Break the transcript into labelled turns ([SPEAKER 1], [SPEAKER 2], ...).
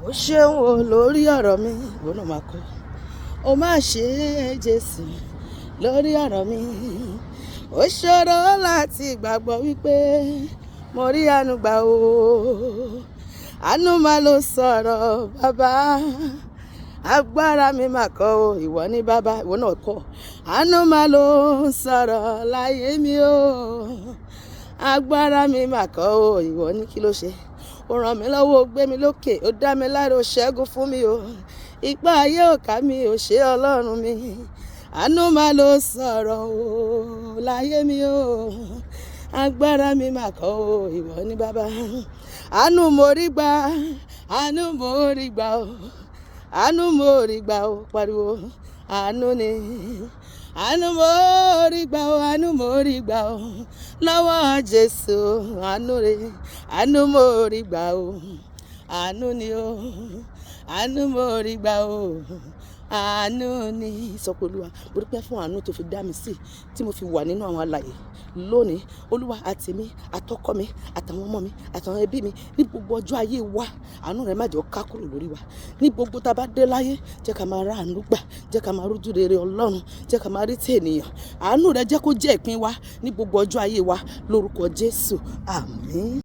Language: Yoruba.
[SPEAKER 1] Ó ṣeun o lórí ọ̀rọ̀ mi, ìwọ náà máa kọ́. Ó máa ṣe Jésù lórí ọ̀rọ̀ mi. Ó ṣòro láti gbàgbọ́ wípé mo rí àánú gbà o. Àánú máa ló sọ̀rọ̀ bàbá. Agbára mi máa kọ́ o, ìwọ ní bàbá, ìwọ náà kọ́. Àánú máa ló sọ̀rọ̀ láyé mi o. Agbára mi máa kọ́ o, ìwọ ní kí ló ṣe? Ó ràn mí lọ́wọ́, ó gbé mi lókè, ó dá mi láre, ó ṣẹ́gun fún mi o. Ipá ayé ò ká mi, ò ṣe Ọlọ́run mi. Àánú máa ló sọ̀rọ̀ o láyé mi o. Agbára mi máa kọ́ o, ìwọ ní bàbá. Àánú mo rí gbà, àánú mo rí gbà o. Àánú mo rí gbà o, pariwo. Àánú ni. Àánú mo rí gbà o, àánú mo rí gbà o. Lọ́wọ́ Jésù, àánú rẹ̀. Àánú mo rí gbà o. Àánú ni o. Àánú mo rí gbà o. Àánú ni. Sọ pé Olúwa, mo dúpẹ́ fún àánú tó fi dá mi sí, tí mo fi wà nínú àwọn alààyè lónìí. Olúwa, àti mi, àtọkọ mi, àtàwọn ọmọ mi, àtàwọn ẹbí mi, ní gbogbo ọjọ́ ayé wa, àánú rẹ̀ má jẹ́ ó ká kúrò lórí wa. Ní gbogbo tá a bá dé láyé, jẹ́ ká máa rá àánú gbà, jẹ́ ká máa rójú rere Ọlọ́run, jẹ́ ká máa rí tí ènìyàn. Àánú rẹ̀ jẹ́ kó jẹ́ ìpín wa ní gbogbo ọjọ́ ayé wa lórúkọ Jésù. Àmín.